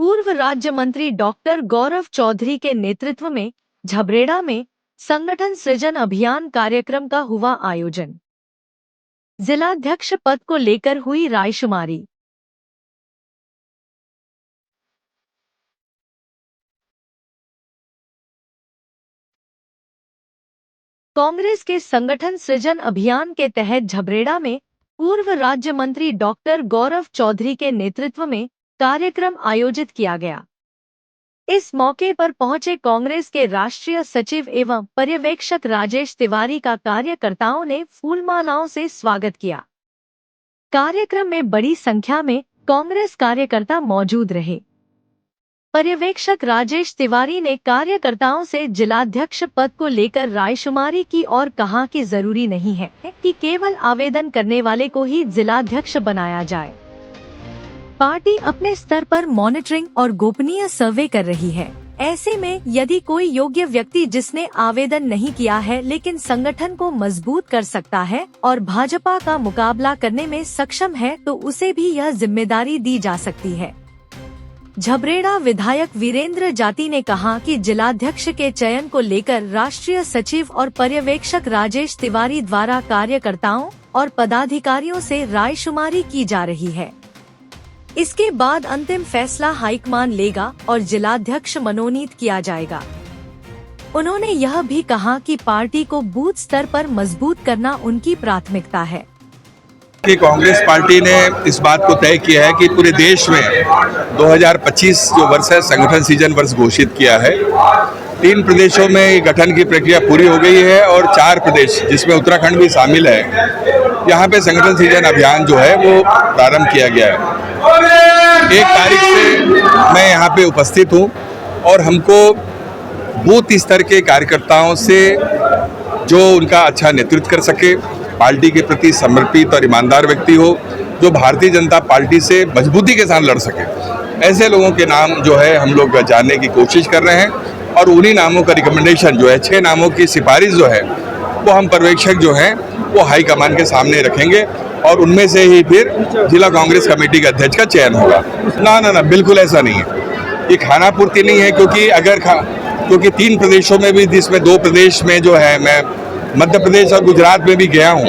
पूर्व राज्य मंत्री डॉक्टर गौरव चौधरी के नेतृत्व में झबरेड़ा में संगठन सृजन अभियान कार्यक्रम का हुआ आयोजन। जिलाध्यक्ष पद को लेकर हुई रायशुमारी। कांग्रेस के संगठन सृजन अभियान के तहत झबरेड़ा में पूर्व राज्य मंत्री डॉक्टर गौरव चौधरी के नेतृत्व में कार्यक्रम आयोजित किया गया। इस मौके पर पहुंचे कांग्रेस के राष्ट्रीय सचिव एवं पर्यवेक्षक राजेश तिवारी का कार्यकर्ताओं ने फूलमालाओं से स्वागत किया। कार्यक्रम में बड़ी संख्या में कांग्रेस कार्यकर्ता मौजूद रहे। पर्यवेक्षक राजेश तिवारी ने कार्यकर्ताओं से जिलाध्यक्ष पद को लेकर रायशुमारी की और कहा कि जरूरी नहीं है कि केवल आवेदन करने वाले को ही जिलाध्यक्ष बनाया जाए। पार्टी अपने स्तर पर मॉनिटरिंग और गोपनीय सर्वे कर रही है। ऐसे में यदि कोई योग्य व्यक्ति जिसने आवेदन नहीं किया है लेकिन संगठन को मजबूत कर सकता है और भाजपा का मुकाबला करने में सक्षम है तो उसे भी यह जिम्मेदारी दी जा सकती है। झबरेड़ा विधायक वीरेंद्र जाती ने कहा कि जिलाध्यक्ष के चयन को लेकर राष्ट्रीय सचिव और पर्यवेक्षक राजेश तिवारी द्वारा कार्यकर्ताओं और पदाधिकारियों से रायशुमारी की जा रही है। इसके बाद अंतिम फैसला हाईकमान लेगा और जिलाध्यक्ष मनोनीत किया जाएगा। उन्होंने यह भी कहा कि पार्टी को बूथ स्तर पर मजबूत करना उनकी प्राथमिकता है। कि कांग्रेस पार्टी ने इस बात को तय किया है कि पूरे देश में 2025 जो वर्ष है संगठन सृजन वर्ष घोषित किया है। 3 प्रदेशों में गठन की प्रक्रिया पूरी हो गई है और 4 प्रदेश जिसमें उत्तराखंड भी शामिल है, यहाँ पे संगठन सृजन अभियान जो है वो प्रारंभ किया गया है। 1 तारीख से मैं यहाँ पे उपस्थित हूँ और हमको बूथ स्तर के कार्यकर्ताओं से जो उनका अच्छा नेतृत्व कर सके, पार्टी के प्रति समर्पित और ईमानदार व्यक्ति हो, जो भारतीय जनता पार्टी से मजबूती के साथ लड़ सके, ऐसे लोगों के नाम जो है हम लोग जानने की कोशिश कर रहे हैं और उन्हीं नामों का रिकमेंडेशन जो है 6 नामों की सिफारिश जो है वो हम पर्यवेक्षक जो हैं वो हाईकमान के सामने रखेंगे और उनमें से ही फिर जिला कांग्रेस कमेटी के अध्यक्ष का चयन होगा। ना बिल्कुल ऐसा नहीं है। ये खाना पूर्ति नहीं है क्योंकि 3 प्रदेशों में भी, जिसमें 2 प्रदेश में जो है मैं मध्य प्रदेश और गुजरात में भी गया हूँ,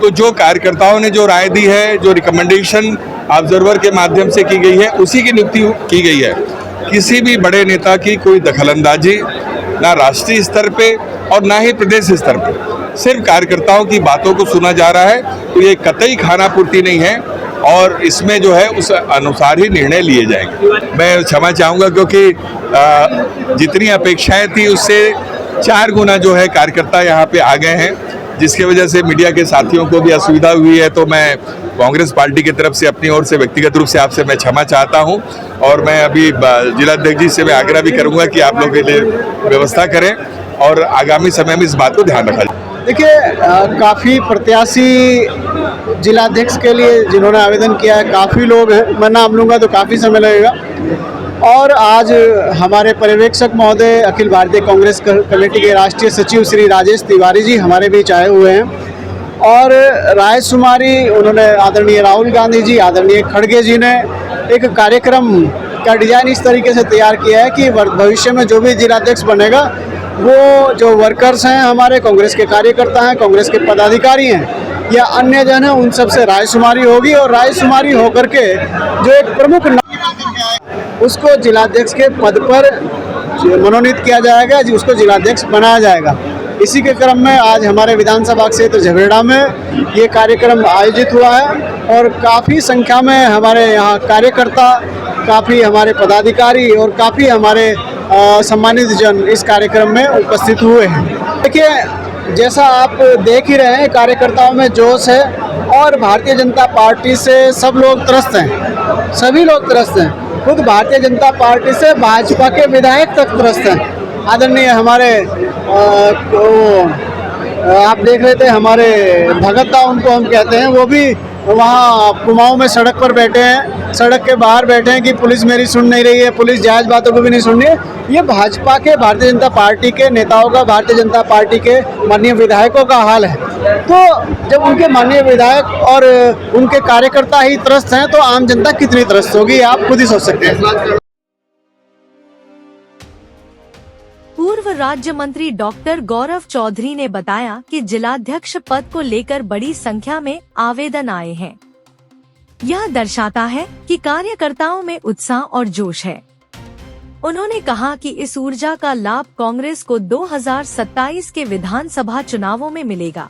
तो जो कार्यकर्ताओं ने जो राय दी है, जो रिकमेंडेशन ऑब्जर्वर के माध्यम से की गई है, उसी की नियुक्ति की गई है। किसी भी बड़े नेता की कोई दखलंदाजी ना राष्ट्रीय स्तर पे और ना ही प्रदेश स्तर पे, सिर्फ कार्यकर्ताओं की बातों को सुना जा रहा है। तो ये कतई खाना पूर्ति नहीं है और इसमें जो है उस अनुसार ही निर्णय लिए जाएंगे। मैं क्षमा चाहूँगा क्योंकि जितनी अपेक्षाएं थी उससे 4 गुना जो है कार्यकर्ता यहाँ पे आ गए हैं, जिसकी वजह से मीडिया के साथियों को भी असुविधा हुई है। तो मैं कांग्रेस पार्टी की तरफ से अपनी ओर से व्यक्तिगत रूप से आपसे मैं क्षमा चाहता हूँ और मैं अभी जिलाध्यक्ष जी से मैं आग्रह भी करूँगा कि आप लोग के लिए व्यवस्था करें और आगामी समय में इस बात को ध्यान रखा जाए। देखिए, काफ़ी प्रत्याशी जिलाध्यक्ष के लिए जिन्होंने आवेदन किया है, काफ़ी लोग हैं। मैं नाम लूँगा तो काफ़ी समय लगेगा। और आज हमारे पर्यवेक्षक महोदय अखिल भारतीय कांग्रेस कमेटी के राष्ट्रीय सचिव श्री राजेश तिवारी जी हमारे बीच आए हुए हैं और रायशुमारी उन्होंने आदरणीय राहुल गांधी जी, आदरणीय खड़गे जी ने एक कार्यक्रम का डिज़ाइन इस तरीके से तैयार किया है कि भविष्य में जो भी जिलाध्यक्ष बनेगा वो जो वर्कर्स हैं, हमारे कांग्रेस के कार्यकर्ता हैं, कांग्रेस के पदाधिकारी हैं या अन्य जन हैं, उन सब से रायशुमारी होगी और रायशुमारी होकर के जो एक प्रमुख उसको जिलाध्यक्ष के पद पर मनोनीत किया जाएगा, उसको जिलाध्यक्ष बनाया जाएगा। इसी के क्रम में आज हमारे विधानसभा क्षेत्र झबरेड़ा में ये कार्यक्रम आयोजित हुआ है और काफ़ी संख्या में हमारे यहाँ कार्यकर्ता, काफ़ी हमारे पदाधिकारी और काफ़ी हमारे सम्मानित जन इस कार्यक्रम में उपस्थित हुए हैं। देखिए, जैसा आप देख ही रहे हैं, कार्यकर्ताओं में जोश है और भारतीय जनता पार्टी से सब लोग त्रस्त हैं, सभी लोग त्रस्त हैं। खुद भारतीय जनता पार्टी से भाजपा के विधायक तक त्रस्त हैं। आदरणीय हमारे आप देख रहे थे हमारे भगत दा उनको हम कहते हैं, वो भी वहाँ कुमाऊं में सड़क पर बैठे हैं, सड़क के बाहर बैठे हैं कि पुलिस मेरी सुन नहीं रही है, पुलिस जायज़ बातों को भी नहीं सुन रही है। ये भाजपा के, भारतीय जनता पार्टी के नेताओं का, भारतीय जनता पार्टी के माननीय विधायकों का हाल है। तो जब उनके माननीय विधायक और उनके कार्यकर्ता ही त्रस्त हैं तो आम जनता कितनी त्रस्त होगी, आप खुद ही सोच सकते हैं। पूर्व राज्य मंत्री डॉक्टर गौरव चौधरी ने बताया कि जिलाध्यक्ष पद को लेकर बड़ी संख्या में आवेदन आए हैं। यह दर्शाता है कि कार्यकर्ताओं में उत्साह और जोश है। उन्होंने कहा कि इस ऊर्जा का लाभ कांग्रेस को 2027 के विधानसभा चुनावों में मिलेगा।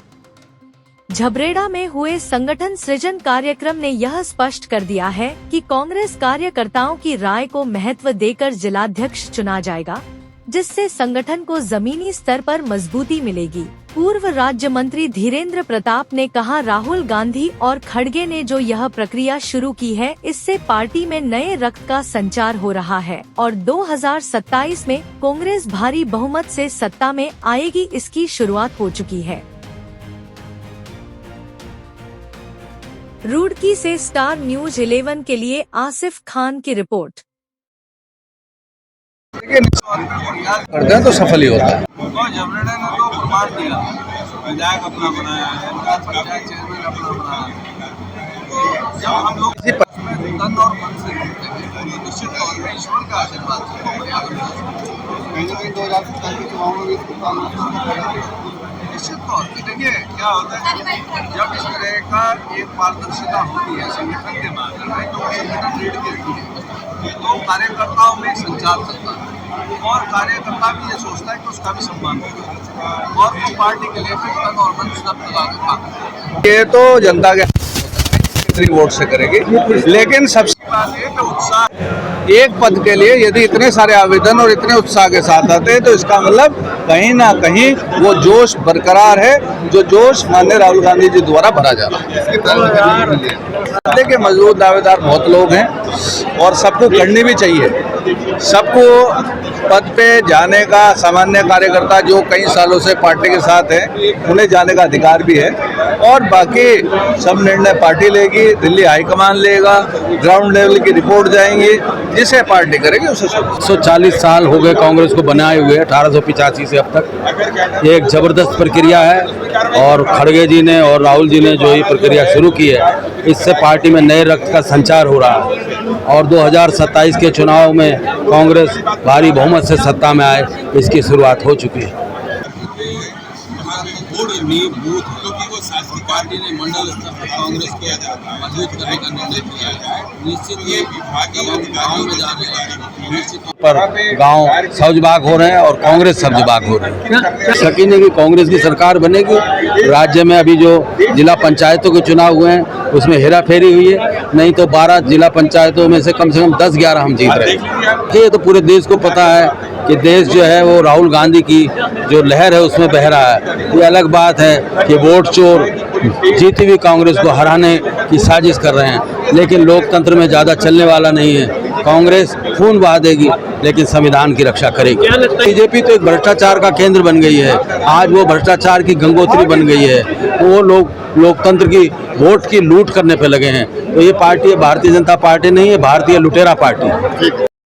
झबरेड़ा में हुए संगठन सृजन कार्यक्रम ने यह स्पष्ट कर दिया है कि कांग्रेस कार्यकर्ताओं की राय को महत्व देकर जिलाध्यक्ष चुना जाएगा, जिससे संगठन को जमीनी स्तर पर मजबूती मिलेगी। पूर्व राज्य मंत्री धीरेन्द्र प्रताप ने कहा, राहुल गांधी और खड़गे ने जो यह प्रक्रिया शुरू की है, इससे पार्टी में नए रक्त का संचार हो रहा है और 2027 में कांग्रेस भारी बहुमत से सत्ता में आएगी, इसकी शुरुआत हो चुकी है। रुड़की से स्टार न्यूज 11 के लिए आसिफ खान की रिपोर्ट। करते हैं तो सफल ही होता है। झबरेड़ा ने तो प्रमाण दिया, विधायक अपना बनाया है, पंचायत चेयरमैन अपना बनाया है। जब हम लोग तन और मन से करते हैं तो निश्चित तौर पर ईश्वर का आशीर्वाद कहीं ना कहीं 2027 के चुनाव में भी निश्चित तौर पर देखिए क्या होता है, जब इस तरह का एक पारदर्शिता होती है संगठन के माध्यम में तो संगठन लीड करती है, तो कार्यकर्ताओं में संचार चलता है और कार्यकर्ता भी ये सोचता है कि उसका भी सम्मान होगा और वो पार्टी के लिए फिर तन और मन सब लगा के काम करेगा। ये तो जनता के वोट से करेगी, लेकिन सबसे बात है कि उत्साह एक पद के लिए यदि इतने सारे आवेदन और इतने उत्साह के साथ आते हैं तो इसका मतलब कहीं ना कहीं वो जोश बरकरार है, जो जोश माननीय राहुल गांधी जी द्वारा भरा जा रहा है। देखिए मजबूत दावेदार बहुत लोग हैं और सबको करनी भी चाहिए। सबको पद पे जाने का, सामान्य कार्यकर्ता जो कई सालों से पार्टी के साथ हैं, उन्हें जाने का अधिकार भी है और बाकी सब निर्णय पार्टी लेगी, दिल्ली हाईकमान लेगा, ग्राउंड लेवल की रिपोर्ट जाएंगी, जिसे पार्टी करेगी उसे। 140 साल हो गए कांग्रेस को बनाए हुए, 1885 से अब तक। ये एक जबरदस्त प्रक्रिया है और खड़गे जी ने और राहुल जी ने जो ये प्रक्रिया शुरू की है, इससे पार्टी में नए रक्त का संचार हो रहा है और 2027 के चुनाव में कांग्रेस भारी बहुमत से सत्ता में आए, इसकी शुरुआत हो चुकी है। क्योंकि वो शासकीय पार्टी ने मंडल स्तर पर कांग्रेस को मजबूत करने का निर्णय किया है, निश्चित ये विभागीय गाँव में जा रहे हैं पर गांव सब्जबाग हो रहे हैं और कांग्रेस सब्जबाग हो रही है। यकीन है कि कांग्रेस की सरकार बनेगी। राज्य में अभी जो जिला पंचायतों के चुनाव हुए हैं उसमें हेरा फेरी हुई है, नहीं तो 12 जिला पंचायतों में से कम 10-11 हम जीत रहे हैं। ये तो पूरे देश को पता है कि देश जो है वो राहुल गांधी की जो लहर है उसमें बह रहा है। ये अलग बात है कि वोट चोर जीती हुई कांग्रेस को हराने की साजिश कर रहे हैं, लेकिन लोकतंत्र में ज़्यादा चलने वाला नहीं है। कांग्रेस खून बहा देगी लेकिन संविधान की रक्षा करेगी। बीजेपी तो एक भ्रष्टाचार का केंद्र बन गई है, आज वो भ्रष्टाचार की गंगोत्री बन गई है। वो लोग लोकतंत्र की वोट की लूट करने पे लगे हैं। तो ये पार्टी भारतीय जनता पार्टी नहीं है, भारतीय लुटेरा पार्टी।